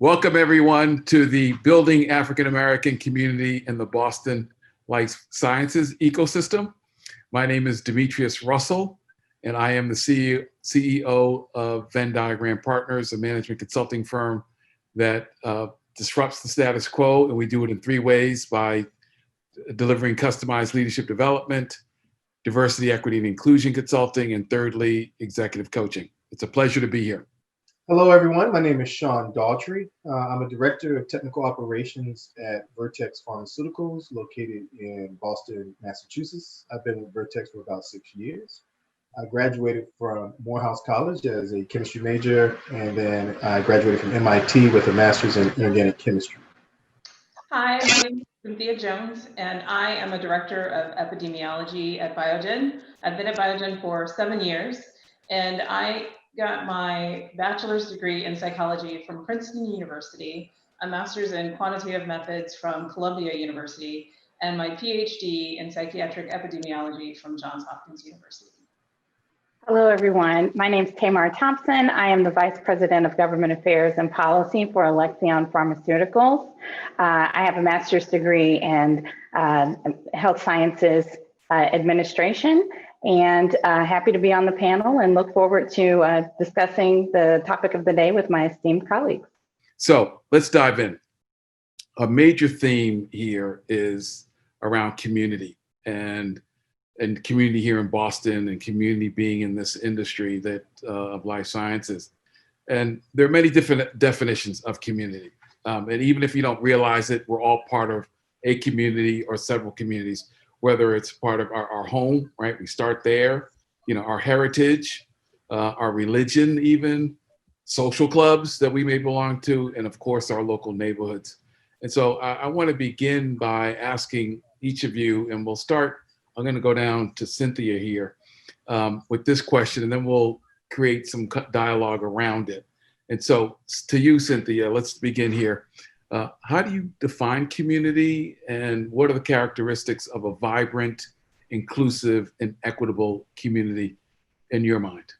Welcome everyone to the Building African American Community in the Boston Life Sciences Ecosystem. My name is Demetriouse Russell, and I am the CEO of Venn Diagram Partners, a management consulting firm that disrupts the status quo, and we do it in three ways: by delivering customized leadership development, diversity, equity, and inclusion consulting, and thirdly, executive coaching. It's a pleasure to be here. Hello, everyone. My name is Daughtry. I'm a director of technical operations at Vertex Pharmaceuticals, located in Boston, Massachusetts. I've been with Vertex for about 6 years. I graduated from Morehouse College as a chemistry major, and then I graduated from MIT with a master's in inorganic chemistry. Hi, my name is Cynthia Jones, and I am a director of epidemiology at Biogen. I've been at Biogen for 7 years, and I got my bachelor's degree in psychology from Princeton University, a master's in quantitative methods from Columbia University, and my PhD in psychiatric epidemiology from Johns Hopkins University. Hello, everyone. My name is Tamar Thompson. I am the Vice President of Government Affairs and Policy for Alexion Pharmaceuticals. I have a master's degree in health sciences administration, and happy to be on the panel and look forward to discussing the topic of the day with my esteemed colleagues. So let's dive in. A major theme here is around community and community here in Boston, and community being in this industry that of life sciences. And there are many different definitions of community. And even if you don't realize it, we're all part of a community or several communities, whether it's part of our home, right? We start there, our heritage, our religion, even social clubs that we may belong to, and of course, our local neighborhoods. And so I want to begin by asking each of you, and we'll start, I'm going to go down to Cynthia here with this question, and then we'll create some dialogue around it. And so to you, Cynthia, let's begin here. How do you define community, and what are the characteristics of a vibrant, inclusive, and equitable community in your mind?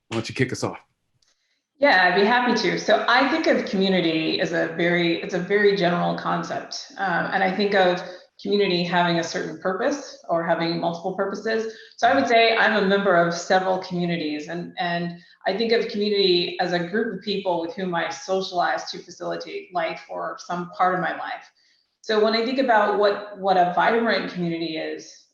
Why don't you kick us off? Yeah, I'd be happy to. So I think of community as it's a very general concept. And I think of community having a certain purpose or having multiple purposes. So I would say I'm a member of several communities, and I think of community as a group of people with whom I socialize to facilitate life or some part of my life. So when I think about what a vibrant community is,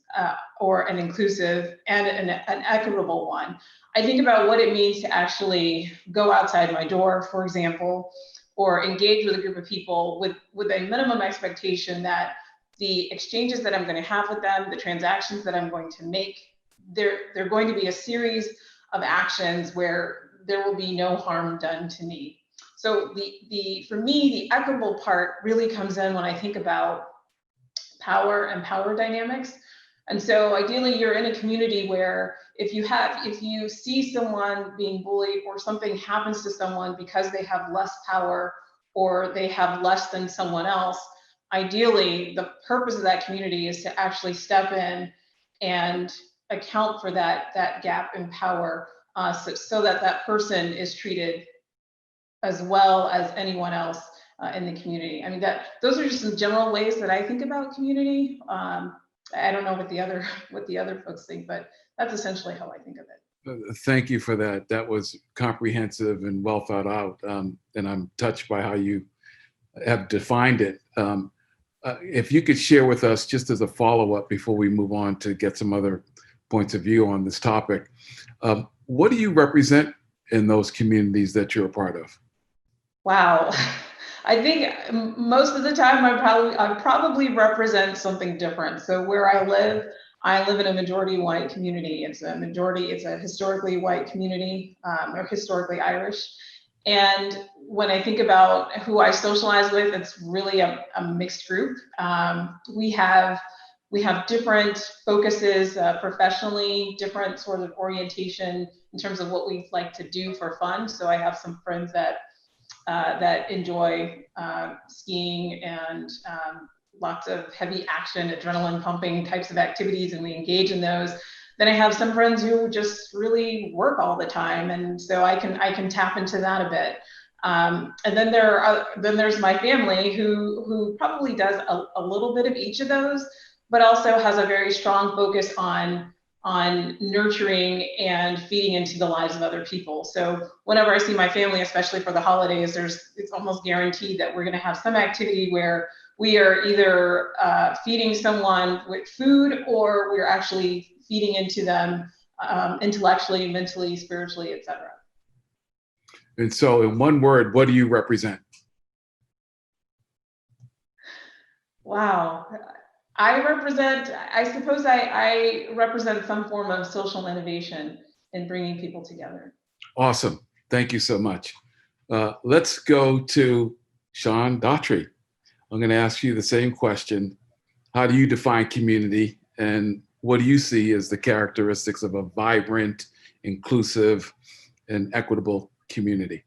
or an inclusive and an equitable one, I think about what it means to actually go outside my door, for example, or engage with a group of people with a minimum expectation that the exchanges that I'm going to have with them, the transactions that I'm going to make, they're going to be a series of actions where there will be no harm done to me. So for me, the equitable part really comes in when I think about power and power dynamics. And so ideally you're in a community where if you see someone being bullied or something happens to someone because they have less power or they have less than someone else, ideally the purpose of that community is to actually step in and account for that gap in power, so that person is treated as well as anyone else in the community. I mean, those are just some general ways that I think about community. I don't know what the other folks think, but that's essentially how I think of it. Thank you for that. That was comprehensive and well thought out, and I'm touched by how you have defined it. If you could share with us, just as a follow-up before we move on to get some other points of view on this topic, what do you represent in those communities that you're a part of? Wow. I think most of the time I probably represent something different. So where I live in a majority white community. It's a historically white community, or historically Irish. And when I think about who I socialize with, it's really a mixed group. We have different focuses professionally, different sort of orientation in terms of what we like to do for fun. So I have some friends that enjoy skiing and lots of heavy action, adrenaline pumping types of activities, and we engage in those. Then I have some friends who just really work all the time, and so I can tap into that a bit. And then there's my family who probably does a little bit of each of those, but also has a very strong focus on nurturing and feeding into the lives of other people. So whenever I see my family, especially for the holidays, it's almost guaranteed that we're going to have some activity where we are either feeding someone with food, or we're actually feeding into them intellectually, mentally, spiritually, etc. And so in one word, what do you represent? Wow. I suppose I represent some form of social innovation in bringing people together. Awesome. Thank you so much. Let's go to Sean Daughtry. I'm going to ask you the same question. How do you define community, and what do you see as the characteristics of a vibrant, inclusive, and equitable community?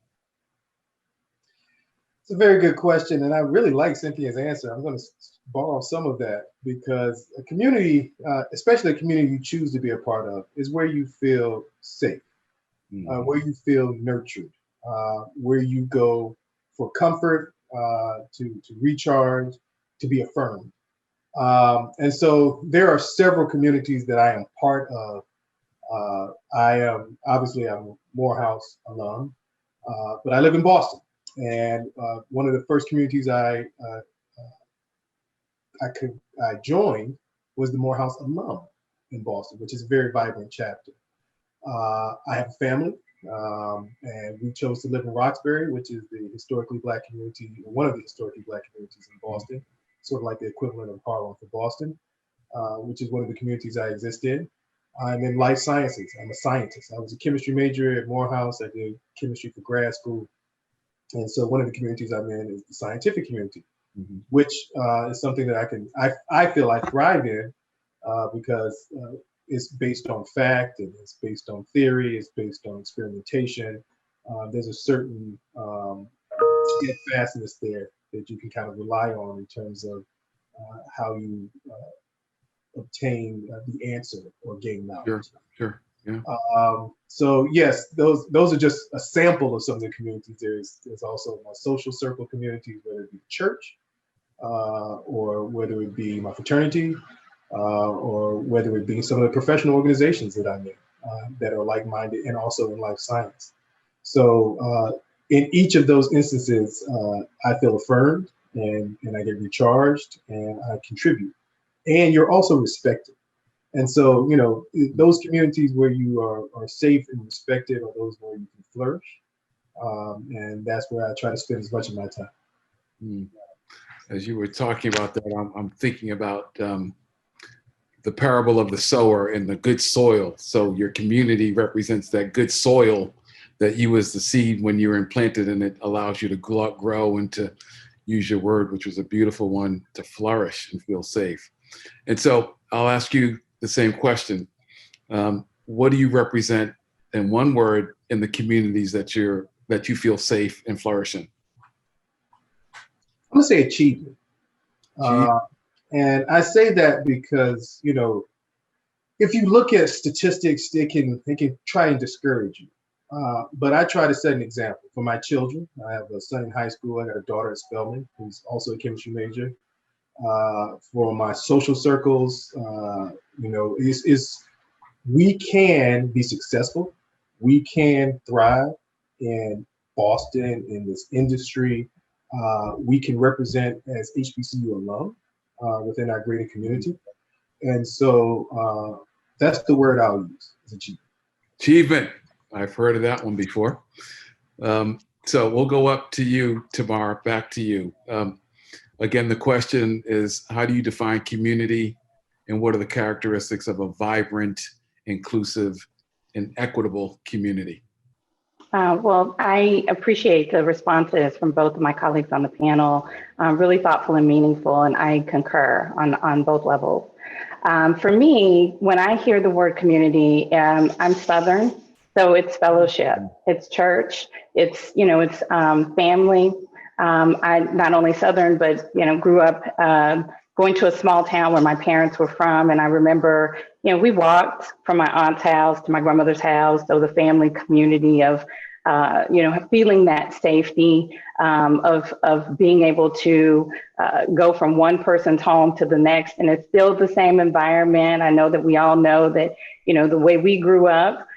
It's a very good question, and I really like Cynthia's answer. I'm going to borrow some of that, because a community, especially a community you choose to be a part of, is where you feel safe, where you feel nurtured, where you go for comfort, to recharge, to be affirmed. And so there are several communities that I am part of. I'm a Morehouse alum, but I live in Boston. And one of the first communities I joined was the Morehouse alum in Boston, which is a very vibrant chapter. I have a family, and we chose to live in Roxbury, which is the historically Black community, or one of the historically Black communities in Boston, sort of like the equivalent of Harlem for Boston, which is one of the communities I exist in. I'm in life sciences. I'm a scientist. I was a chemistry major at Morehouse. I did chemistry for grad school. And so one of the communities I'm in is the scientific community, which is something that I feel I thrive in, because it's based on fact, and it's based on theory, it's based on experimentation. There's a certain steadfastness there that you can kind of rely on in terms of how you obtain the answer or gain knowledge. Sure. Yeah. So yes, those are just a sample of some of the communities. There's also my social circle communities, whether it be church, or whether it be my fraternity, or whether it be some of the professional organizations that I'm in, that are like-minded, and also in life science. So in each of those instances, I feel affirmed, and I get recharged, and I contribute. And you're also respected. And so, those communities where you are safe and respected are those where you can flourish. And that's where I try to spend as much of my time. As you were talking about that, I'm thinking about the parable of the sower and the good soil. So your community represents that good soil that you as the seed when you were implanted, and it allows you to grow and to use your word, which was a beautiful one, to flourish and feel safe. And so I'll ask you the same question. What do you represent in one word in the communities that you feel safe and flourish in? I'm gonna say achievement. And I say that because, if you look at statistics, they can try and discourage you. But I try to set an example for my children. I have a son in high school. I got a daughter at Spelman who's also a chemistry major. For my social circles, we can be successful. We can thrive in Boston, in this industry. We can represent as HBCU alum within our greater community. And so that's the word I'll use, is achievement. Achievement. I've heard of that one before. So we'll go up to you, Tamar, back to you. Again, the question is, how do you define community, and what are the characteristics of a vibrant, inclusive, and equitable community? Well, I appreciate the responses from both of my colleagues on the panel, really thoughtful and meaningful, and I concur on both levels. For me, when I hear the word community, I'm Southern, so it's fellowship, it's church, it's family. I'm not only Southern, but grew up going to a small town where my parents were from, and I remember we walked from my aunt's house to my grandmother's house, so the family community of feeling that safety of being able to go from one person's home to the next, and it's still the same environment. I know that we all know that, the way we grew up,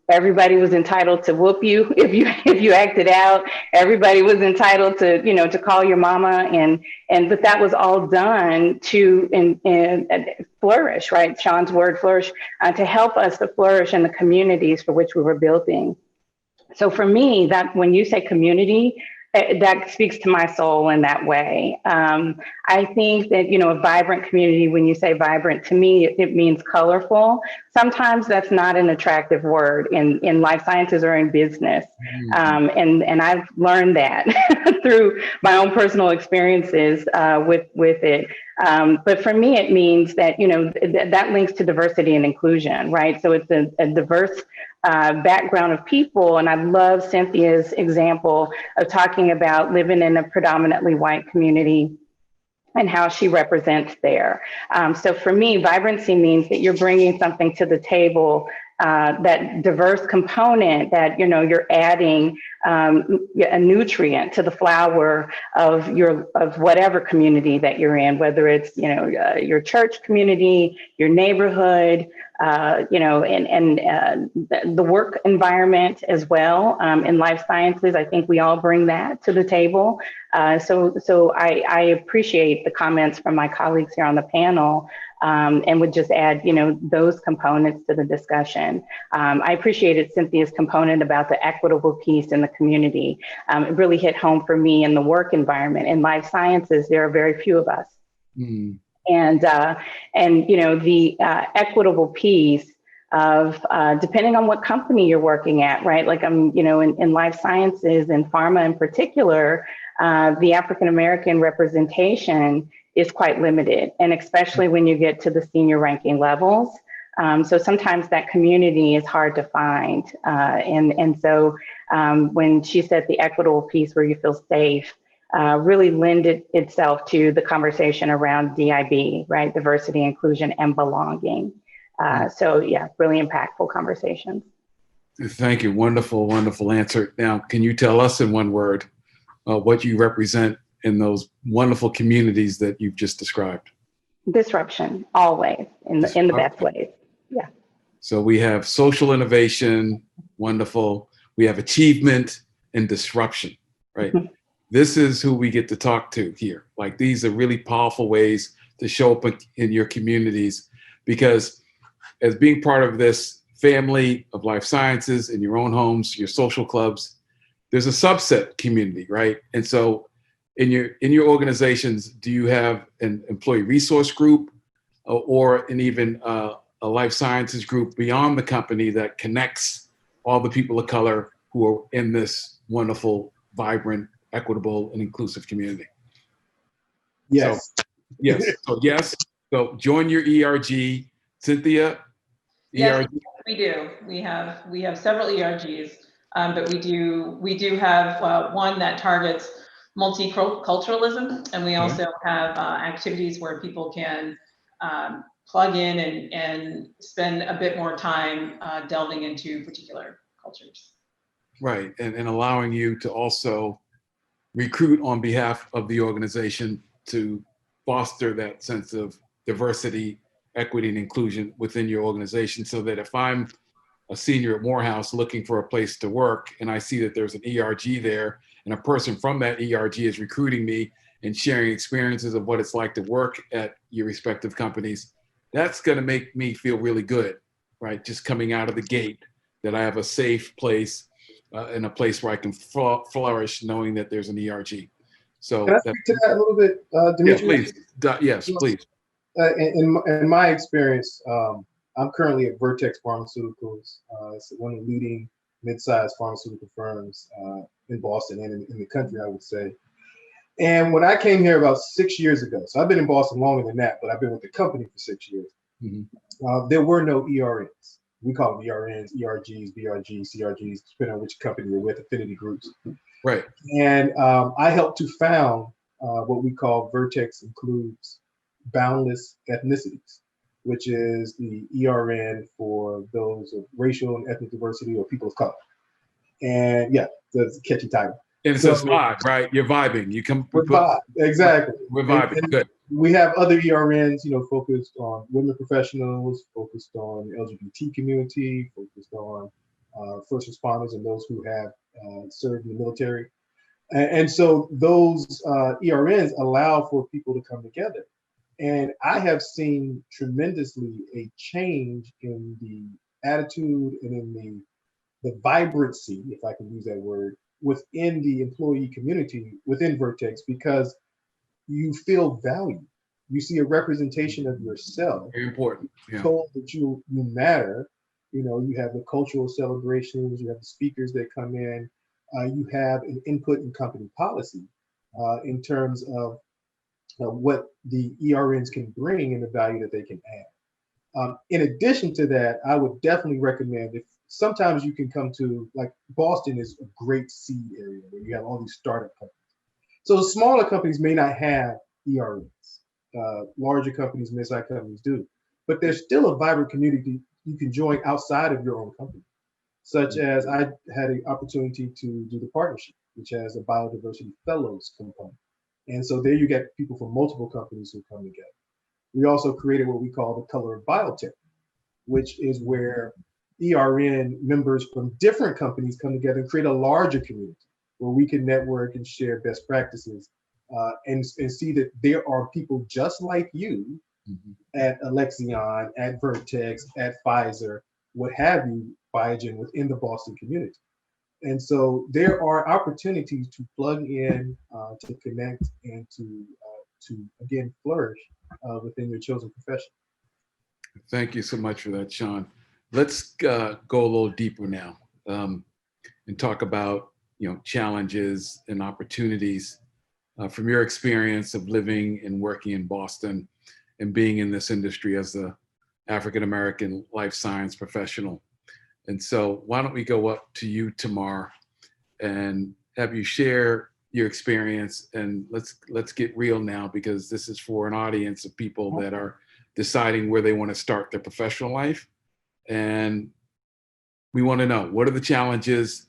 everybody was entitled to whoop you if you acted out. Everybody was entitled to, to call your mama, but that was all done to flourish, right? Sean's word, flourish, to help us to flourish in the communities for which we were building. So for me, that when you say community, that speaks to my soul in that way. I think that, a vibrant community, when you say vibrant, to me, it means colorful. Sometimes that's not an attractive word in life sciences or in business. And I've learned that through my own personal experiences with it. But for me, it means that, that links to diversity and inclusion, right? So it's a diverse background of people. And I love Cynthia's example of talking about living in a predominantly white community and how she represents there. So for me, vibrancy means that you're bringing something to the table, that diverse component that, you're adding a nutrient to the flower of whatever community that you're in, whether it's, your church community, your neighborhood, and the work environment as well. In life sciences, I think we all bring that to the table. So I appreciate the comments from my colleagues here on the panel, and would just add, those components to the discussion. I appreciated Cynthia's component about the equitable piece in the community. It really hit home for me in the work environment. In life sciences, there are very few of us. And the equitable piece of depending on what company you're working at, right? Like in life sciences and pharma in particular, the African-American representation is quite limited, and especially when you get to the senior ranking levels. So sometimes that community is hard to find. So when she said the equitable piece where you feel safe, really lended itself to the conversation around DIB, right? Diversity, inclusion, and belonging. So yeah, really impactful conversations. Thank you. Wonderful, wonderful answer. Now, can you tell us in one word what you represent in those wonderful communities that you've just described? Disruption, always, in the best ways. Yeah. So we have social innovation, wonderful. We have achievement and disruption, right? This is who we get to talk to here. Like, these are really powerful ways to show up in your communities, because as being part of this family of life sciences in your own homes, your social clubs, there's a subset community, right? And so in your organizations, do you have an employee resource group or even a life sciences group beyond the company that connects all the people of color who are in this wonderful, vibrant, equitable, and inclusive community? Yes. So yes. So join your ERG. Cynthia, Yes, ERG? we do. We have several ERGs, but we do have one that targets multiculturalism, and we also have activities where people can plug in and spend a bit more time delving into particular cultures. Right, and allowing you to also recruit on behalf of the organization to foster that sense of diversity, equity, and inclusion within your organization, so that if I'm a senior at Morehouse looking for a place to work and I see that there's an ERG there and a person from that ERG is recruiting me and sharing experiences of what it's like to work at your respective companies, that's going to make me feel really good, right? Just coming out of the gate, that I have a safe place and a place where I can flourish knowing that there's an ERG. So can I speak to that a little bit, Demetriouse? Yeah, please. Yes, please. In my experience, I'm currently at Vertex Pharmaceuticals. It's one of the leading mid-sized pharmaceutical firms in Boston and in the country, I would say. And when I came here about 6 years ago, so I've been in Boston longer than that, but I've been with the company for 6 years. There were no ERNs. We call them ERNs, ERGs, BRGs, CRGs, depending on which company you're with, affinity groups. Right. And I helped to found what we call Vertex Includes Boundless Ethnicities, which is the ERN for those of racial and ethnic diversity or people of color. And yeah, that's a catchy title. And it says vibe, right? You're vibing. You come. We're vibe, exactly. We're vibing. And Good. we have other ERNs, focused on women professionals, focused on the LGBT community, focused on first responders and those who have served in the military. And so those ERNs allow for people to come together. And I have seen tremendously a change in the attitude and in the vibrancy, if I can use that word, within the employee community within Vertex, because you feel valued. You see a representation of yourself. Very important. Yeah. Told that you matter. You have the cultural celebrations, you have the speakers that come in, you have an input in company policy in terms of what the ERNs can bring and the value that they can add. In addition to that, I would definitely recommend, if sometimes you can come to, like, Boston is a great seed area where you have all these startup companies. So smaller companies may not have ERNs. Larger companies, mid-sized companies do. But there's still a vibrant community you can join outside of your own company, such as I had an opportunity to do the partnership, which has a biodiversity fellows component. And so there you get people from multiple companies who come together. We also created what we call the Color of Biotech, which is where ERN members from different companies come together and create a larger community where we can network and share best practices and see that there are people just like you at Alexion, at Vertex, at Pfizer, what have you, Biogen, within the Boston community. And so there are opportunities to plug in, to connect, and to again flourish within your chosen profession. Thank you so much for that, Sean. Let's go a little deeper now and talk about challenges and opportunities from your experience of living and working in Boston and being in this industry as a African-American life science professional. And so why don't we go up to you, Tamar, and have you share your experience, and let's get real now, because this is for an audience of people that are deciding where they want to start their professional life. And we want to know, what are the challenges,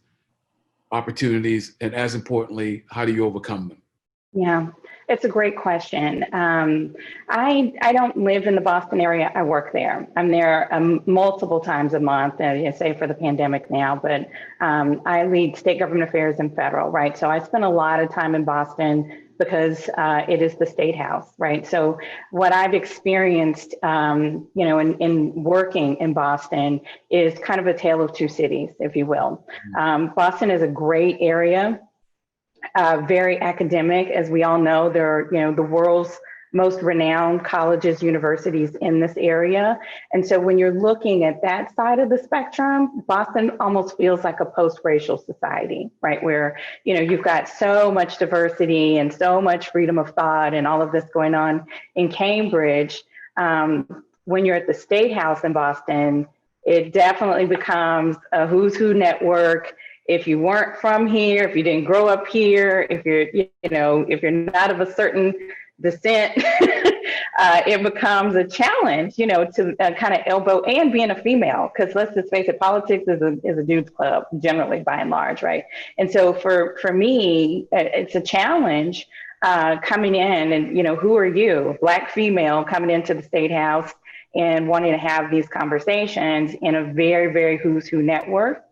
opportunities, and as importantly, how do you overcome them? Yeah, it's a great question. I don't live in the Boston area. I work there. I'm there multiple times a month, say for the pandemic now, but I lead state government affairs and federal, right? So I spend a lot of time in Boston because it is the state house, right? So what I've experienced, in working in Boston is kind of a tale of two cities, if you will. Boston is a great area. Very academic, as we all know. There are, the world's most renowned colleges, universities in this area. And so when you're looking at that side of the spectrum, Boston almost feels like a post-racial society, right? Where, you've got so much diversity and so much freedom of thought and all of this going on in Cambridge. When you're at the State House in Boston, it definitely becomes a who's who network. If you weren't from here, if you didn't grow up here, if you're not of a certain descent, it becomes a challenge, to kind of elbow, and being a female, because let's just face it, politics is a dude's club generally, by and large, right? And so for me, it's a challenge coming in, and who are you, Black female, coming into the State House and wanting to have these conversations in a very, very who's who network.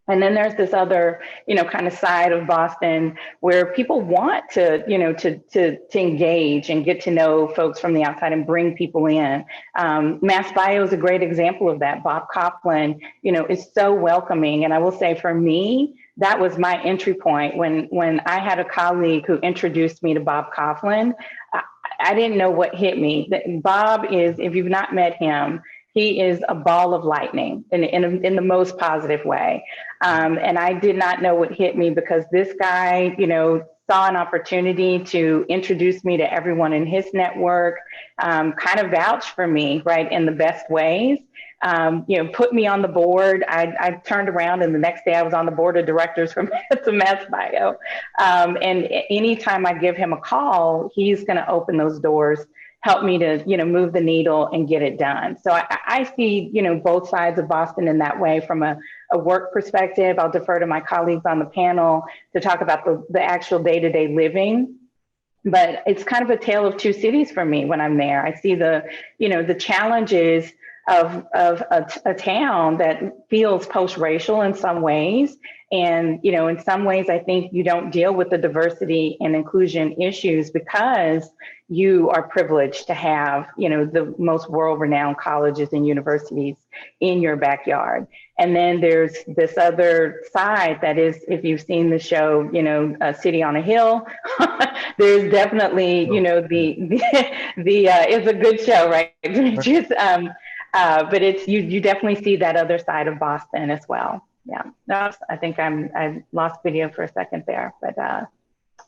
And then there's this other, kind of side of Boston where people want to, to engage and get to know folks from the outside and bring people in. Mass Bio is a great example of that. Bob Coughlin, is so welcoming. And I will say, for me, that was my entry point. When I had a colleague who introduced me to Bob Coughlin, I didn't know what hit me. Bob is, if you've not met him, he is a ball of lightning in the most positive way. And I did not know what hit me, because this guy, saw an opportunity to introduce me to everyone in his network, kind of vouch for me, right, in the best ways. Put me on the board. I turned around, and the next day I was on the board of directors from Mass Bio. And anytime I give him a call, he's going to open those doors helped me to, move the needle and get it done. So I see, both sides of Boston in that way. From a work perspective, I'll defer to my colleagues on the panel to talk about the actual day-to-day living. But it's kind of a tale of two cities for me when I'm there. I see the challenges of a town that feels post-racial in some ways. And, in some ways, I think you don't deal with the diversity and inclusion issues because you are privileged to have, the most world-renowned colleges and universities in your backyard. And then there's this other side that is, if you've seen the show, A City on a Hill, there's definitely, it's a good show, right? Demetriouse? But it's you definitely see that other side of Boston as well. Yeah, I think I lost video for a second there, but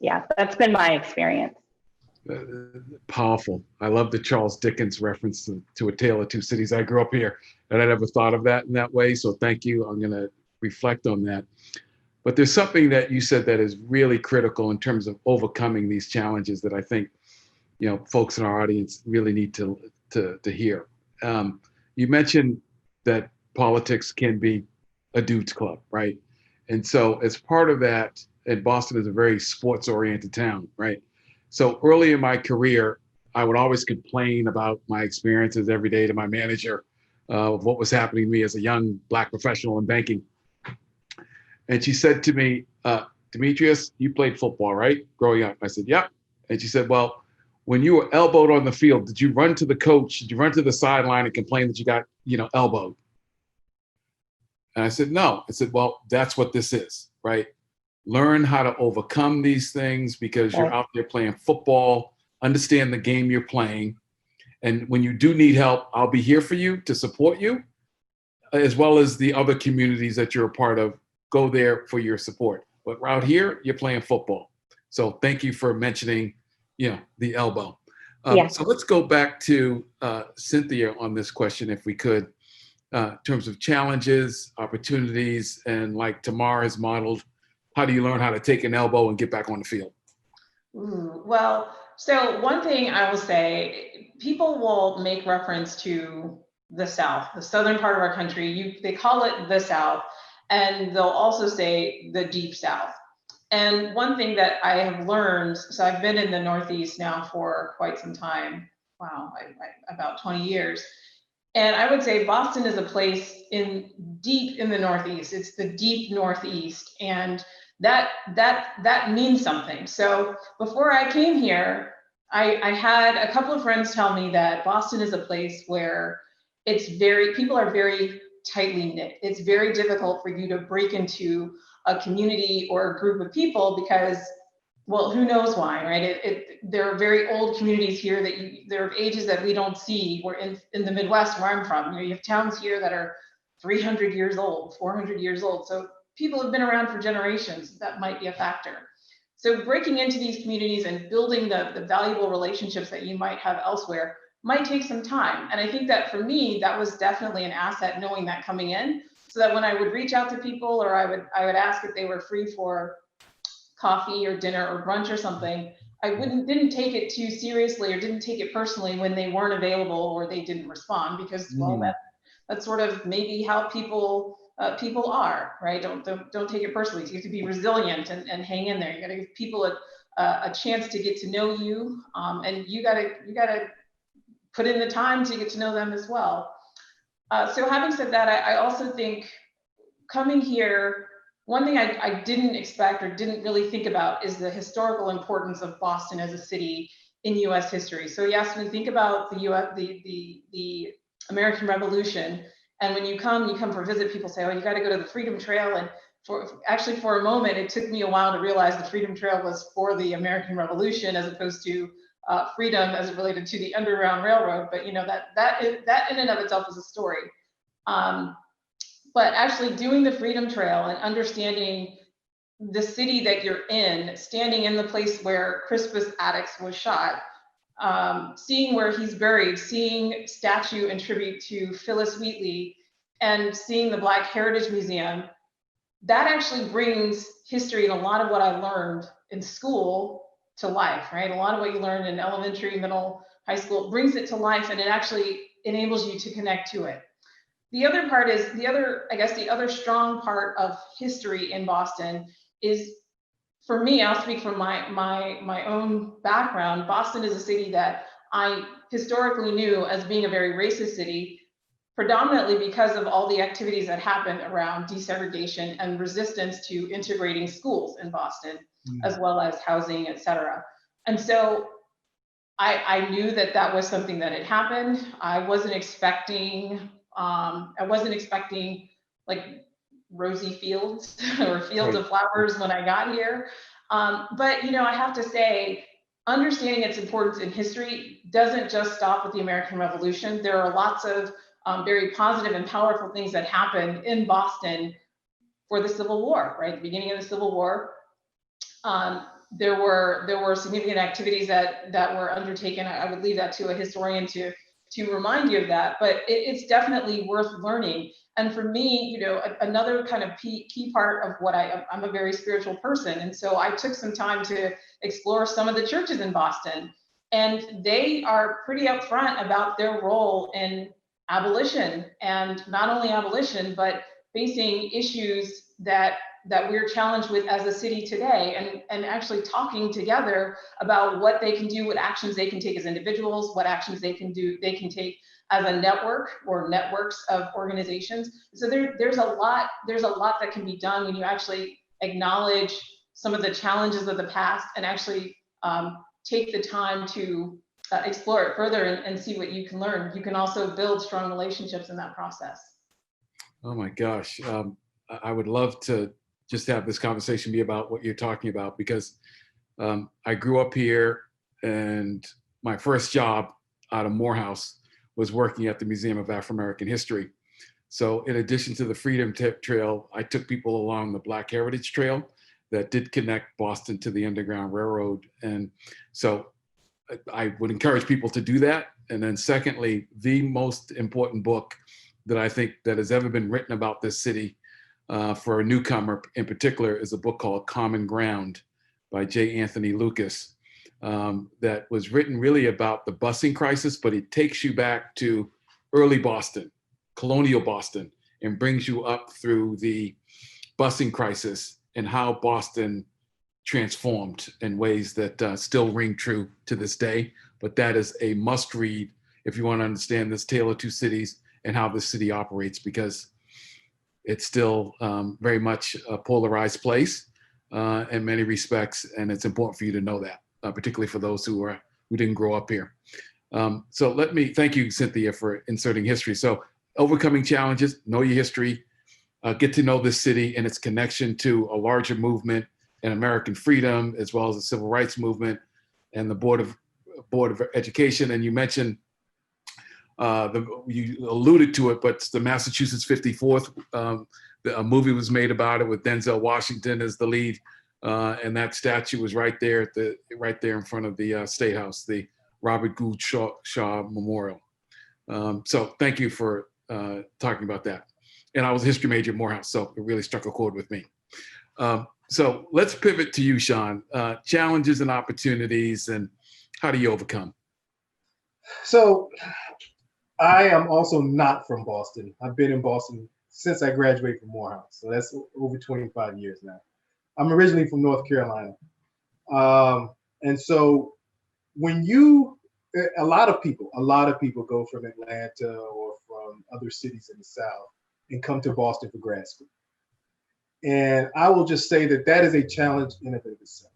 yeah, that's been my experience. Powerful. I love the Charles Dickens reference to A Tale of Two Cities. I grew up here and I never thought of that in that way. So thank you. I'm going to reflect on that. But there's something that you said that is really critical in terms of overcoming these challenges that I think, folks in our audience really need to hear. You mentioned that politics can be a dude's club, right? And so as part of that, and Boston is a very sports-oriented town, right? So early in my career, I would always complain about my experiences every day to my manager of what was happening to me as a young Black professional in banking. And she said to me, Demetriouse, you played football, right? Growing up. I said, yep. And she said, well, when you were elbowed on the field, did you run to the coach? Did you run to the sideline and complain that you got, elbowed? And I said, no. I said, well, that's what this is, right? Learn how to overcome these things because you're out there playing football, understand the game you're playing. And when you do need help, I'll be here for you to support you, as well as the other communities that you're a part of. Go there for your support. But out here, you're playing football. So thank you for mentioning, the elbow. So let's go back to Cynthia on this question, if we could, in terms of challenges, opportunities, and like Tamar has modeled, how do you learn how to take an elbow and get back on the field? Well, so one thing I will say, people will make reference to the South, the southern part of our country. They call it the South, and they'll also say the Deep South. And one thing that I have learned, so I've been in the Northeast now for quite some time. Wow, about 20 years. And I would say Boston is a place deep in the Northeast. It's the deep Northeast, and that means something. So before I came here, I had a couple of friends tell me that Boston is a place where people are very tightly knit. It's very difficult for you to break into a community or a group of people because, well, who knows why, right? There are very old communities here there are ages that we don't see. We're in the Midwest where I'm from. You have towns here that are 300 years old, 400 years old. So people have been around for generations. That might be a factor. So breaking into these communities and building the valuable relationships that you might have elsewhere might take some time. And I think that for me, that was definitely an asset, knowing that coming in, so that when I would reach out to people or I would ask if they were free for coffee or dinner or brunch or something, I didn't take it too seriously or didn't take it personally when they weren't available or they didn't respond, because well, that's sort of maybe how people are, right? Don't take it personally. So you have to be resilient and hang in there. You got to give people a chance to get to know you, and you got to put in the time to get to know them as well. So having said that, I also think coming here, one thing I didn't expect or didn't really think about is the historical importance of Boston as a city in U.S. history. So yes, we think about the American Revolution, and when you come for a visit, people say, oh, you got to go to the Freedom Trail. And for a moment, it took me a while to realize the Freedom Trail was for the American Revolution as opposed to freedom as it related to the Underground Railroad. But that in and of itself is a story. But actually doing the Freedom Trail and understanding the city that you're in, standing in the place where Crispus Attucks was shot, seeing where he's buried, seeing statue and tribute to Phyllis Wheatley, and seeing the Black Heritage Museum, that actually brings history and a lot of what I learned in school to life, right? A lot of what you learned in elementary, middle, high school, brings it to life, and it actually enables you to connect to it. The other part is, I guess the other strong part of history in Boston is, for me, I'll speak from my own background. Boston is a city that I historically knew as being a very racist city, predominantly because of all the activities that happened around desegregation and resistance to integrating schools in Boston, as well as housing, et cetera. And so I knew that that was something that had happened. I wasn't expecting like rosy fields or fields of flowers when I got here. But I have to say, understanding its importance in history doesn't just stop with the American Revolution. There are lots of very positive and powerful things that happened in Boston for the Civil War, right? The beginning of the Civil War. There were significant activities that were undertaken. I would leave that to a historian to remind you of that, but it's definitely worth learning. And for me, another kind of key part of what I'm a very spiritual person. And so I took some time to explore some of the churches in Boston, and they are pretty upfront about their role in abolition, and not only abolition, but facing issues that we're challenged with as a city today, and actually talking together about what they can do, what actions they can take as individuals, what actions they can take as a network or networks of organizations. So there's a lot that can be done when you actually acknowledge some of the challenges of the past and actually take the time to explore it further and see what you can learn. You can also build strong relationships in that process. Oh my gosh. I would love to just have this conversation be about what you're talking about, because I grew up here, and my first job out of Morehouse was working at the Museum of Afro-American History. So in addition to the Freedom Trail, I took people along the Black Heritage Trail that did connect Boston to the Underground Railroad. And so I would encourage people to do that. And then secondly, the most important book that I think that has ever been written about this city for a newcomer in particular is a book called Common Ground by J. Anthony Lucas, that was written really about the busing crisis, but it takes you back to early Boston, colonial Boston, and brings you up through the busing crisis and how Boston transformed in ways that still ring true to this day. But that is a must read if you want to understand this tale of two cities and how the city operates, because it's still very much a polarized place in many respects, and it's important for you to know that, particularly for those who didn't grow up here. So let me thank you, Cynthia, for inserting history. So overcoming challenges, know your history, get to know this city and its connection to a larger movement in American freedom, as well as the civil rights movement and the Board of Education. And you mentioned you alluded to it, but the Massachusetts 54th, a movie was made about it with Denzel Washington as the lead, and that statue was right there in front of the State House, the Robert Gould Shaw Memorial. So thank you for talking about that. And I was a history major at Morehouse, so it really struck a chord with me. So let's pivot to you, Sean. Challenges and opportunities, and how do you overcome? So I am also not from Boston. I've been in Boston since I graduated from Morehouse. So that's over 25 years now. I'm originally from North Carolina. And so when a lot of people go from Atlanta or from other cities in the South and come to Boston for grad school. And I will just say that is a challenge in and of itself,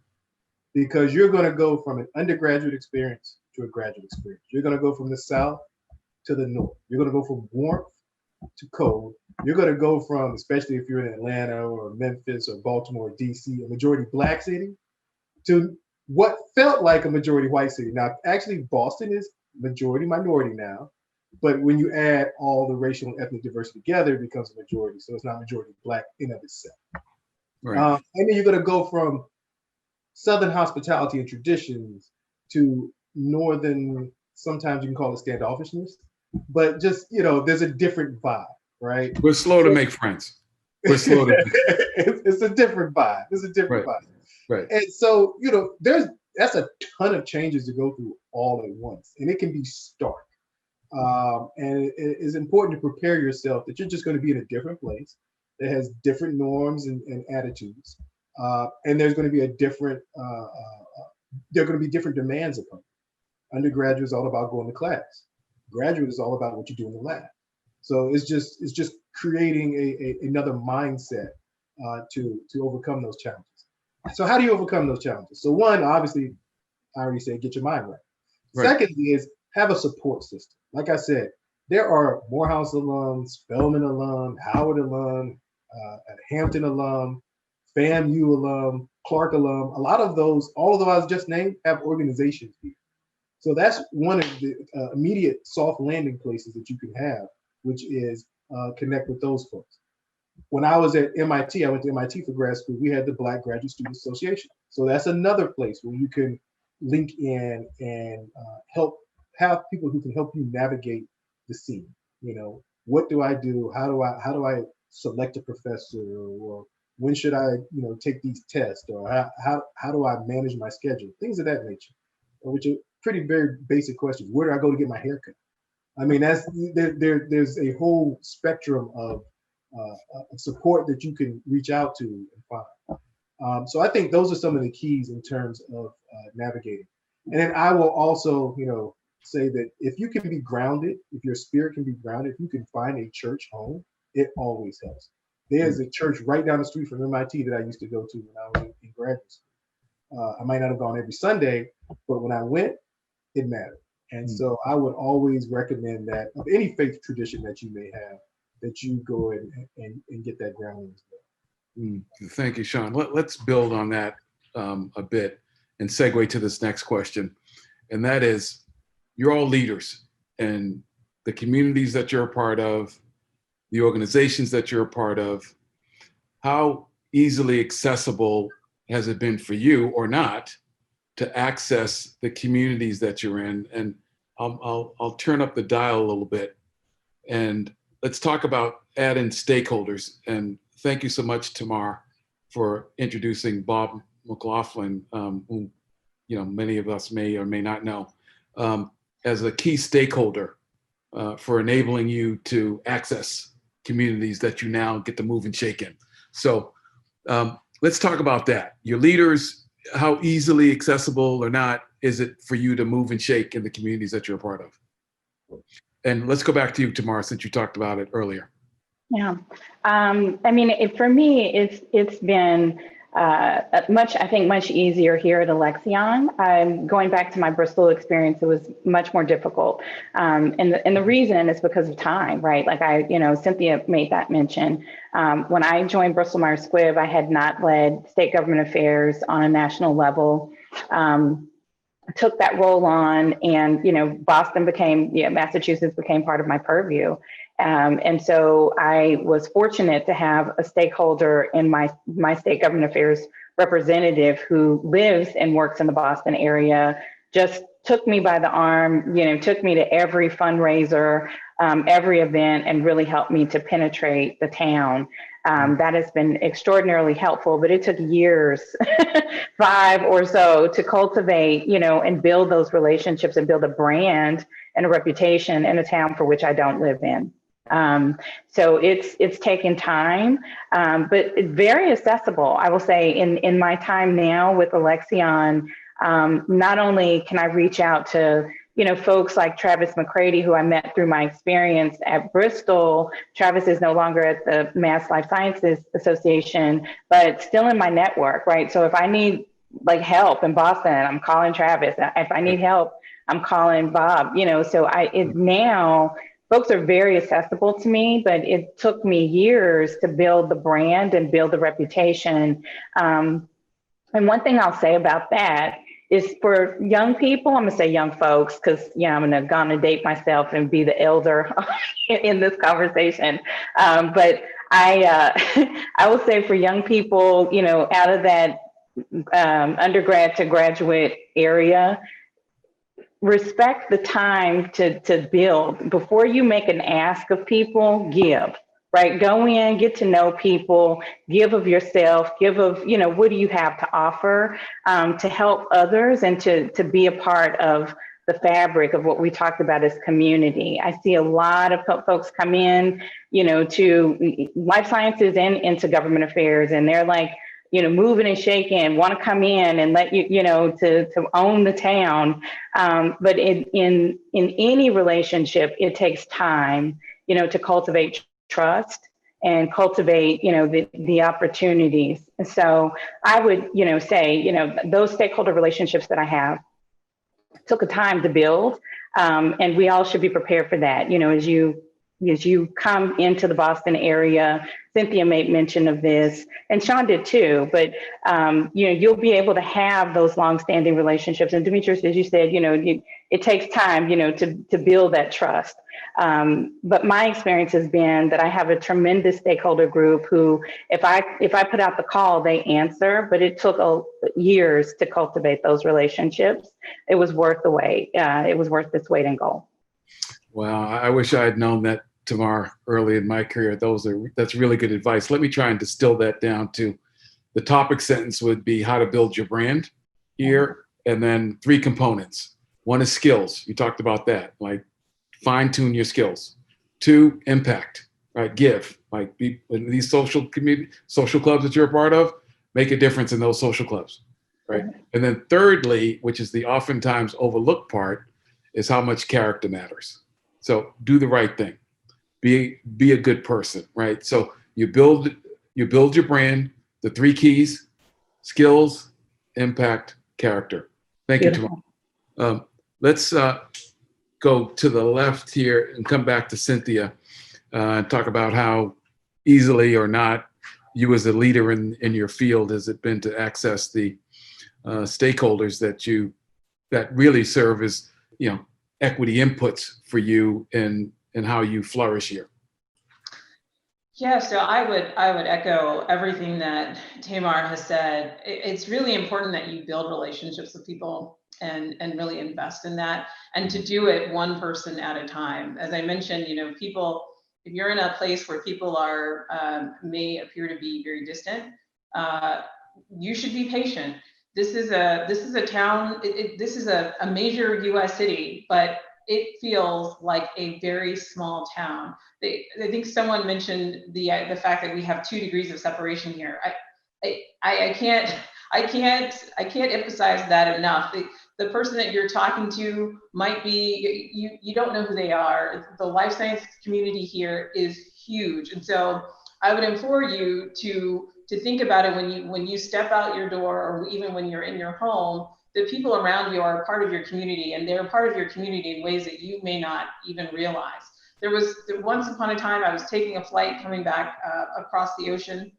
because you're going to go from an undergraduate experience to a graduate experience. You're going to go from the South to the North. You're going to go from warmth to cold. You're going to go from, especially if you're in Atlanta or Memphis or Baltimore or DC, a majority Black city, to what felt like a majority white city. Now, actually, Boston is majority minority now, but when you add all the racial and ethnic diversity together, it becomes a majority. So it's not majority Black in of itself. Right. And then you're going to go from Southern hospitality and traditions to Northern, sometimes you can call it standoffishness, but just, there's a different vibe, right? We're slow to make friends. We're slow to. It's a different vibe. It's a different vibe. Right. And so, that's a ton of changes to go through all at once, and it can be stark. And it is important to prepare yourself that you're just going to be in a different place that has different norms and attitudes, and there's going to be there are going to be different demands upon you. Undergraduate is all about going to class. Graduate is all about what you do in the lab. So it's just creating another mindset to overcome those challenges. So how do you overcome those challenges? So one, obviously, I already said, get your mind right. Secondly is have a support system. Like I said, there are Morehouse alums, Spelman alum, Howard alum, Hampton alum, FAMU alum, Clark alum. A lot of those, all of those I just named, have organizations here. So that's one of the immediate soft landing places that you can have, which is connect with those folks. When I was at MIT, I went to MIT for grad school, we had the Black Graduate Student Association. So that's another place where you can link in and have people who can help you navigate the scene. You know, what do I do? How do I select a professor? Or when should I, take these tests? Or how do I manage my schedule? Things of that nature, which are pretty very basic questions. Where do I go to get my haircut? I mean, there's a whole spectrum of support that you can reach out to and find. So I think those are some of the keys in terms of navigating. And then I will also, say that if you can be grounded, if your spirit can be grounded, if you can find a church home, it always helps. There's a church right down the street from MIT that I used to go to when I was in graduate school. I might not have gone every Sunday, but when I went, it mattered. And so I would always recommend that of any faith tradition that you may have, that you go and get that grounding as well. Thank you, Sean. Let's build on that a bit and segue to this next question. And that is, you're all leaders, and the communities that you're a part of, the organizations that you're a part of, how easily accessible has it been for you or not to access the communities that you're in? And I'll turn up the dial a little bit, and let's talk about add-in stakeholders. And thank you so much, Tamar, for introducing Bob McLaughlin, who many of us may or may not know, as a key stakeholder for enabling you to access communities that you now get to move and shake in. So let's talk about that. Your leaders, how easily accessible or not is it for you to move and shake in the communities that you're a part of? And let's go back to you, Tamar, since you talked about it earlier. Yeah, I mean, for me, it's been much easier here at Alexion. Going back to my Bristol experience, it was much more difficult. And the reason is because of time, right? Like Cynthia made that mention. When I joined Bristol Myers Squibb, I had not led state government affairs on a national level. Took that role on, and Massachusetts became part of my purview. And so I was fortunate to have a stakeholder in my state government affairs representative who lives and works in the Boston area, just took me by the arm, took me to every fundraiser, every event, and really helped me to penetrate the town. That has been extraordinarily helpful, but it took years, 5 or so, to cultivate, and build those relationships and build a brand and a reputation in a town for which I don't live in. So it's taken time, but very accessible. I will say in my time now with Alexion, not only can I reach out to folks like Travis McCready, who I met through my experience at Bristol. Travis is no longer at the Mass Life Sciences Association, but still in my network, right? So if I need help in Boston, I'm calling Travis. If I need help, I'm calling Bob, so now folks are very accessible to me, but it took me years to build the brand and build the reputation. And one thing I'll say about that is for young people, I'm gonna say young folks, because I'm gonna date myself and be the elder in this conversation. But I will say for young people, out of that undergrad to graduate area, respect the time to build. Before you make an ask of people, give. right? Go in, get to know people, give of yourself, give of, what do you have to offer to help others and to be a part of the fabric of what we talked about as community. I see a lot of folks come in, to life sciences and into government affairs, and they're like, moving and shaking, want to come in and let to own the town. But in any relationship, it takes time, to cultivate trust and cultivate, the opportunities. And so I would, say, those stakeholder relationships that I have took a time to build, and we all should be prepared for that. As you come into the Boston area, Cynthia made mention of this, and Sean did too, but you'll be able to have those longstanding relationships. And Demetriouse, as you said, it takes time, to build that trust. But my experience has been that I have a tremendous stakeholder group who, if I put out the call, they answer, but it took years to cultivate those relationships. It was worth the wait. It was worth its weight in gold. Wow, I wish I had known that, Tamar, early in my career. That's really good advice. Let me try and distill that down to the topic sentence would be how to build your brand here, and then 3 components. 1 is skills. You talked about that, like fine tune your skills. 2, impact, right? Give, like these social clubs that you're a part of, make a difference in those social clubs, right? And then thirdly, which is the oftentimes overlooked part, is how much character matters. So do the right thing. Be a good person, right? So you build your brand, the 3 keys: skills, impact, character. Thank you, Tamar. Let's go to the left here and come back to Cynthia and talk about how easily or not you as a leader in your field has it been to access the stakeholders that really serve as, equity inputs for you and how you flourish here. Yeah, so I would echo everything that Tamar has said. It's really important that you build relationships with people and really invest in that, and to do it one person at a time. As I mentioned, people, if you're in a place where people are may appear to be very distant, you should be patient. This is a town. This is a major U.S. city, but it feels like a very small town. I think someone mentioned the fact that we have 2 degrees of separation here. I can't emphasize that enough. The person that you're talking to might be, you don't know who they are. The life science community here is huge, and so I would implore you to think about it when you step out your door, or even when you're in your home. The people around you are a part of your community, and they're a part of your community in ways that you may not even realize. Once upon a time, I was taking a flight coming back across the ocean.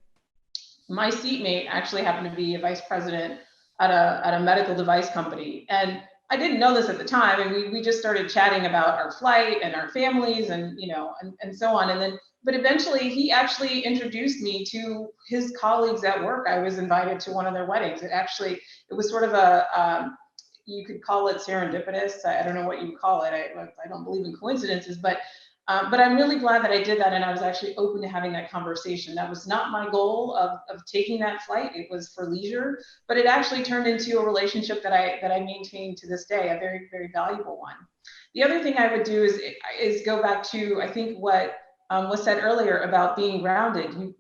My seatmate actually happened to be a vice president at a medical device company, and I didn't know this at the time. And we just started chatting about our flight and our families, and and so on. And then, but eventually, he actually introduced me to his colleagues at work. I was invited to one of their weddings. It was sort of you could call it serendipitous. I don't know what you call it. I don't believe in coincidences, but I'm really glad that I did that, and I was actually open to having that conversation. That was not my goal of taking that flight. It was for leisure, but it actually turned into a relationship that I maintain to this day, a very, very valuable one. The other thing I would do is go back to, I think, what was said earlier about being grounded.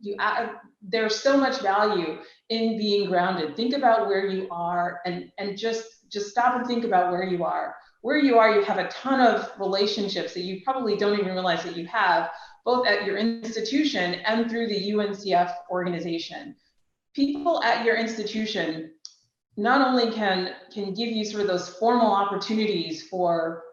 There's so much value in being grounded. Think about where you are, and just stop and think about where you are. Where you are, you have a ton of relationships that you probably don't even realize that you have, both at your institution and through the UNCF organization. People at your institution not only can give you sort of those formal opportunities for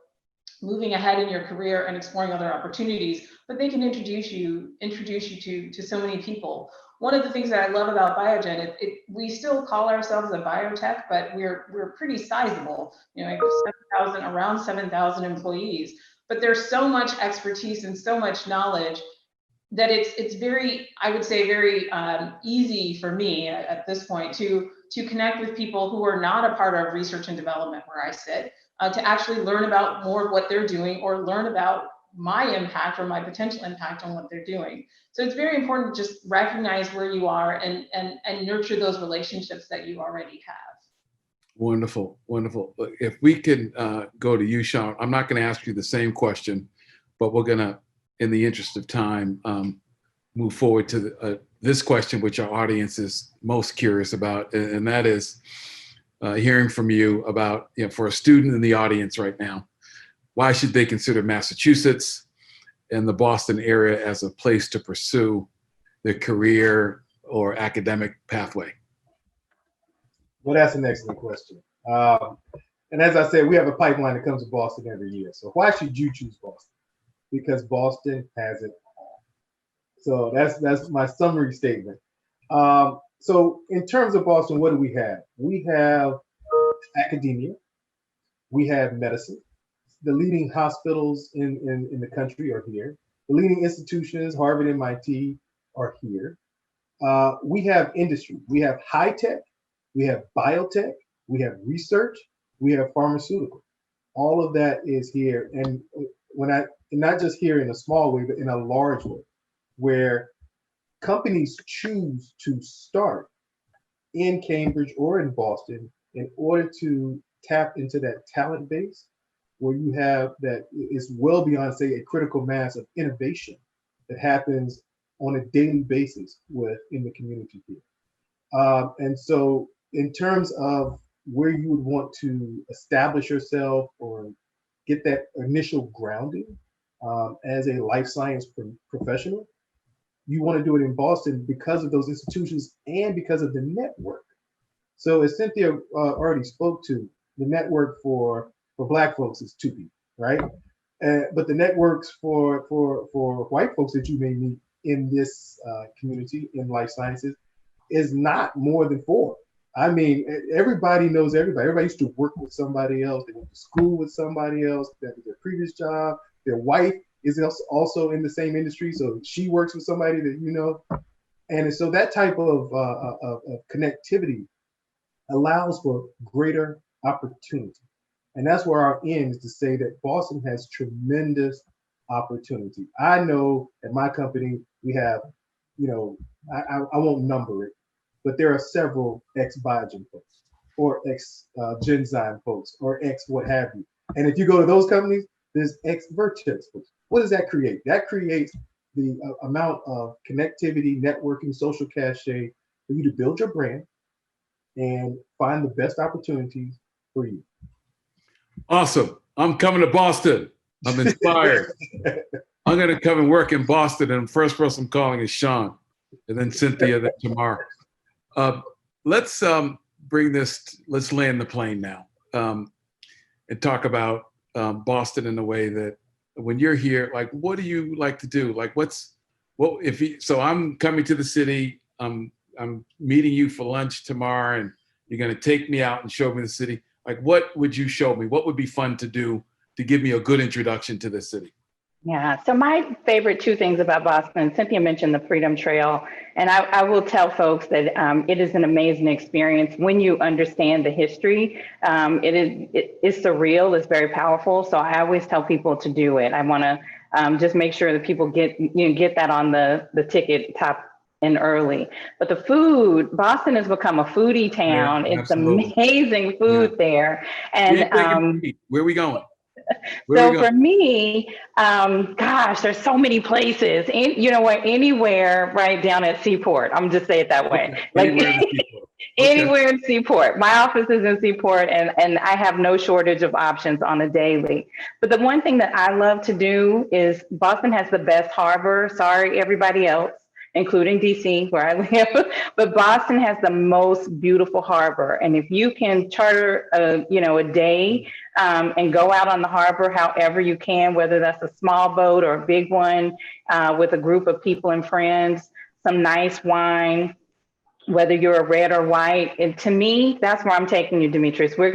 moving ahead in your career and exploring other opportunities, but they can introduce you to so many people. One of the things that I love about Biogen, we still call ourselves a biotech, but we're pretty sizable. Around 7,000 employees. But there's so much expertise and so much knowledge that it's very, I would say, very easy for me at this point to connect with people who are not a part of research and development where I sit, to actually learn about more of what they're doing, or learn about my impact or my potential impact on what they're doing. So it's very important to just recognize where you are and nurture those relationships that you already have. Wonderful, wonderful. If we can go to you, Sean, I'm not going to ask you the same question, but we're going to, in the interest of time, move forward to this question, which our audience is most curious about, and that is hearing from you about, for a student in the audience right now, why should they consider Massachusetts and the Boston area as a place to pursue their career or academic pathway? Well, that's an excellent question. And as I said, we have a pipeline that comes to Boston every year. So why should you choose Boston? Because Boston has it all. So that's my summary statement. So in terms of Boston, what do we have? We have academia. We have medicine. The leading hospitals in the country are here. The leading institutions, Harvard, MIT, are here. We have industry. We have high tech. We have biotech, we have research, we have pharmaceuticals. All of that is here. And not just here in a small way, but in a large way, where companies choose to start in Cambridge or in Boston in order to tap into that talent base, where you have that is well beyond, say, a critical mass of innovation that happens on a daily basis in the community here. And so, in terms of where you would want to establish yourself or get that initial grounding as a life science professional, you want to do it in Boston because of those institutions and because of the network. So as Cynthia already spoke to, the network for Black folks is 2 people, right? But the networks for white folks that you may meet in this community in life sciences is not more than 4. I mean, everybody knows everybody. Everybody used to work with somebody else. They went to school with somebody else. That was their previous job. Their wife is also in the same industry, so she works with somebody that you know. And so that type of connectivity allows for greater opportunity. And that's where our end is to say that Boston has tremendous opportunity. I know at my company, we have, I won't number it, but there are several ex-Biogen folks or ex-Genzyme folks or ex what have you. And if you go to those companies, there's ex-Vertex folks. What does that create? That creates the amount of connectivity, networking, social cachet for you to build your brand and find the best opportunities for you. Awesome. I'm coming to Boston. I'm inspired. I'm going to come and work in Boston, and the first person I'm calling is Sean, and then Cynthia, then Tamar. Let's bring this, let's land the plane now and talk about Boston in a way that when you're here, like, what do you like to do? Like, so I'm coming to the city, I'm meeting you for lunch tomorrow, and you're going to take me out and show me the city. Like, what would you show me? What would be fun to do to give me a good introduction to the city? Yeah, so my favorite 2 things about Boston, Cynthia mentioned the Freedom Trail, and I will tell folks that it is an amazing experience when you understand the history. It's surreal, it's very powerful, so I always tell people to do it. I want to just make sure that people get that on the ticket top and early. But the food, Boston has become a foodie town. Yeah, it's amazing food there. And where are we going? For me, gosh, there's so many places. You know what? Anywhere right down at Seaport. I'm just say it that way. Okay. Like Anywhere in Seaport. Anywhere in Seaport. My office is in Seaport, and I have no shortage of options on a daily. But the one thing that I love to do is Boston has the best harbor. Sorry, everybody else, including DC, where I live, but Boston has the most beautiful harbor. And if you can charter a day and go out on the harbor however you can, whether that's a small boat or a big one, with a group of people and friends, some nice wine, whether you're a red or white. And to me, that's where I'm taking you, Demetriouse. We're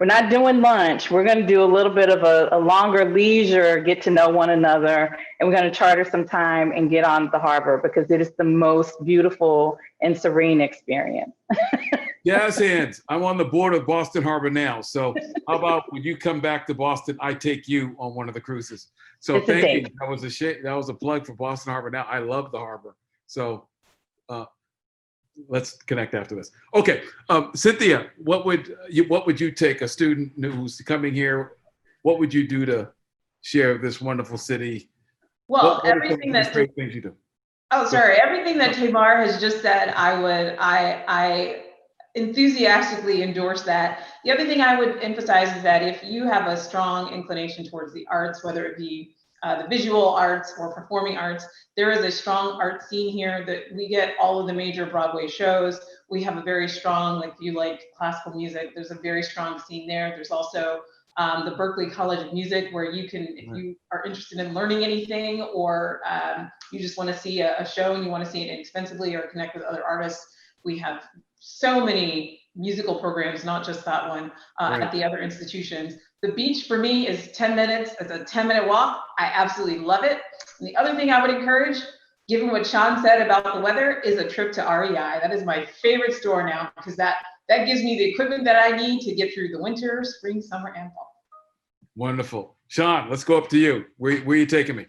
not doing lunch. We're going to do a little bit of a longer leisure, get to know one another. And we're going to charter some time and get on the harbor because it is the most beautiful and serene experience. Yes, hands. I'm on the board of Boston Harbor now. So how about when you come back to Boston, I take you on one of the cruises. So It's a thank you. date. That was a plug for Boston Harbor. Now I love the harbor. So let's connect after this. Okay, Cynthia, what would you take a student who's coming here? What would you do to share this wonderful city? Well, What are some of everything these that great things you do? Oh, sorry. Everything that Tamar has just said, I enthusiastically endorse that. The other thing I would emphasize is that if you have a strong inclination towards the arts, whether it be the visual arts or performing arts, there is a strong art scene here that we get all of the major Broadway shows. We have a very strong, like if you like classical music, there's a very strong scene there. There's also the Berklee College of Music, where you can, if you are interested in learning anything, or you just want to see a show and you want to see it inexpensively or connect with other artists, we have so many musical programs, not just that one, at the other institutions. The beach for me is 10 minutes. It's a 10-minute walk. I absolutely love it. And the other thing I would encourage, given what Sean said about the weather, is a trip to REI. That is my favorite store now, because that gives me the equipment that I need to get through the winter, spring, summer, and fall. Wonderful. Sean, let's go up to you. Where are you taking me?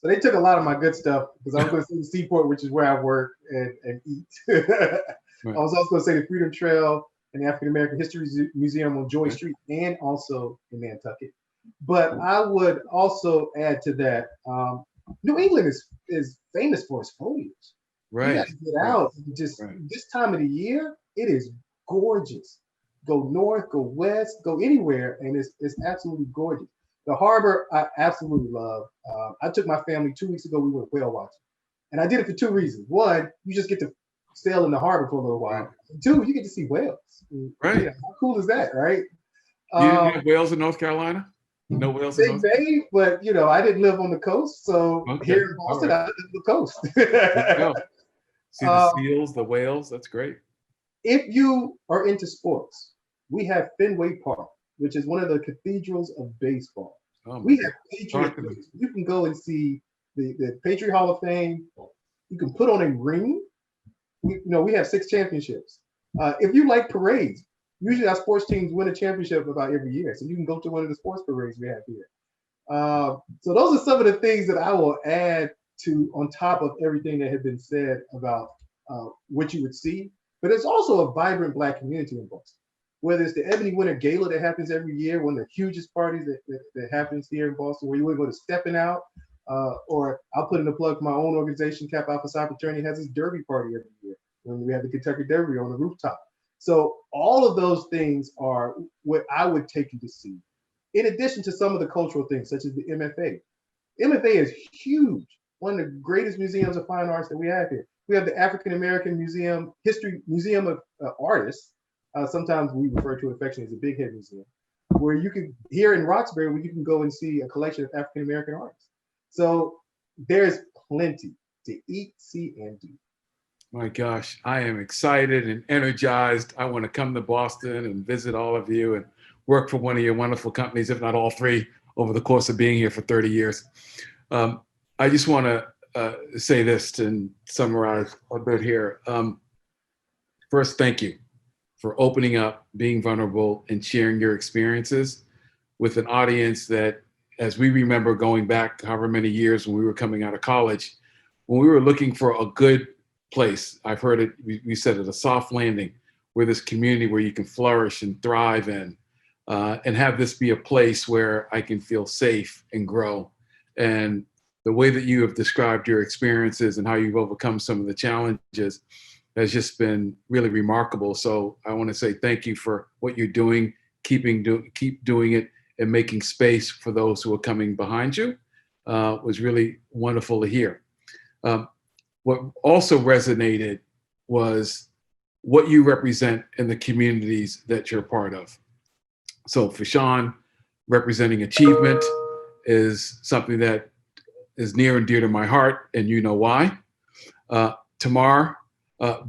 So they took a lot of my good stuff, because I was going to say the Seaport, which is where I work and eat. I was also going to say the Freedom Trail and the African American History Museum on Joy Street, and also in Nantucket. But I would also add to that, New England is famous for its foliage. Right. You got to get out. Just this time of the year, it is gorgeous. Go north, go west, go anywhere, and it's absolutely gorgeous. The harbor, I absolutely love. I took my family 2 weeks ago. We went whale watching, and I did it for two reasons. One, you just get to sail in the harbor for a little while. And two, you get to see whales. Right. Yeah, how cool is that, right? You have whales in North Carolina? No whales in North Carolina? They, but I didn't live on the coast, so here in Boston, I live on the coast. See the seals, the whales. That's great. If you are into sports, we have Fenway Park, which is one of the cathedrals of baseball. We have Patriot Place. You can go and see the Patriot Hall of Fame. You can put on a ring. We have 6 championships. If you like parades, usually our sports teams win a championship about every year. So you can go to one of the sports parades we have here. So those are some of the things that I will add to on top of everything that had been said about what you would see. But it's also a vibrant Black community in Boston. Whether it's the Ebony Winter Gala that happens every year, one of the hugest parties that happens here in Boston, where you would go to Stepping Out, or I'll put in a plug for my own organization, Kappa Alpha Psi Fraternity, has this derby party every year when we have the Kentucky Derby on the rooftop. So all of those things are what I would take you to see. In addition to some of the cultural things, such as the MFA. MFA is huge, one of the greatest museums of fine arts that we have here. We have the African American Museum, Museum of Artists. Sometimes we refer to it affectionately as the Big Head Museum, where you can, here in Roxbury, where you can go and see a collection of African American artists. So there's plenty to eat, see, and do. My gosh, I am excited and energized. I want to come to Boston and visit all of you and work for one of your wonderful companies, if not all three, over the course of being here for 30 years. I just want to say this and summarize a bit here. First, thank you for opening up, being vulnerable, and sharing your experiences with an audience that, as we remember going back however many years when we were coming out of college, when we were looking for a good place, I've heard it, we said it, a soft landing, where this community where you can flourish and thrive in, and have this be a place where I can feel safe and grow. And the way that you have described your experiences and how you've overcome some of the challenges has just been really remarkable. So I want to say thank you for what you're doing, keep doing it, and making space for those who are coming behind you. Was really wonderful to hear. What also resonated was what you represent in the communities that you're part of. So for Sean, representing achievement is something that is near and dear to my heart, and you know why. Tamar,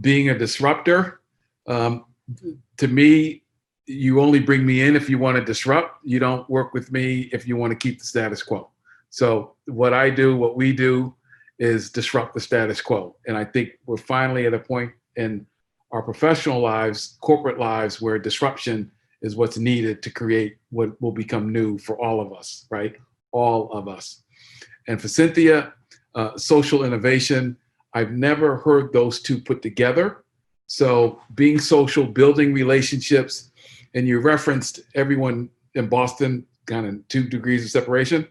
being a disruptor, to me, you only bring me in if you want to disrupt. You don't work with me if you want to keep the status quo. So what we do is disrupt the status quo. And I think we're finally at a point in our professional lives, corporate lives, where disruption is what's needed to create what will become new for all of us, right? all of us. And for Cynthia, social innovation, I've never heard those two put together. So being social, building relationships, and you referenced everyone in Boston, kind of 2 degrees of separation.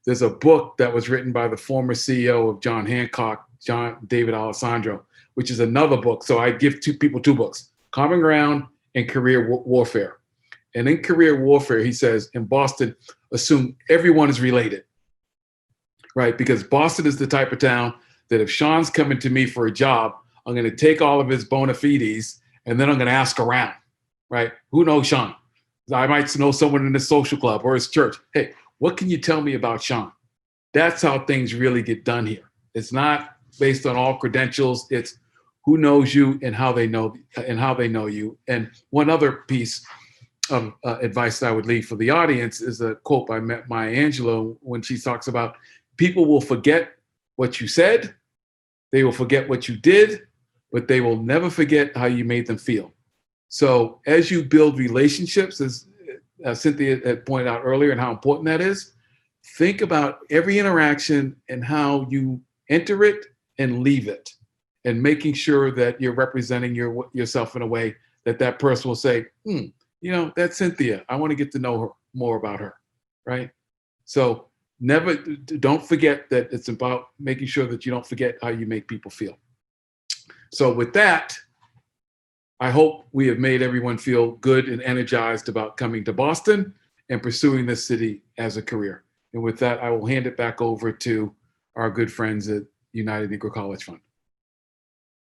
There's a book that was written by the former CEO of John Hancock, John David Alessandro, which is another book. So I give 2 people 2 books, Common Ground and Career Warfare. And in Career Warfare, he says, in Boston, assume everyone is related, right? Because Boston is the type of town that if Sean's coming to me for a job, I'm going to take all of his bona fides and then I'm going to ask around, right? Who knows Sean? I might know someone in his social club or his church. Hey, what can you tell me about Sean? That's how things really get done here. It's not based on all credentials. It's who knows you and how they know you. And one other piece of advice that I would leave for the audience is a quote by Maya Angelou when she talks about people will forget what you said, they will forget what you did, but they will never forget how you made them feel. So as you build relationships, as Cynthia had pointed out earlier and how important that is, think about every interaction and how you enter it and leave it, and making sure that you're representing yourself in a way that that person will say, you know, that's Cynthia. I want to get to know her more about her, right? So don't forget that it's about making sure that you don't forget how you make people feel. So with that, I hope we have made everyone feel good and energized about coming to Boston and pursuing this city as a career. And with that, I will hand it back over to our good friends at United Negro College Fund.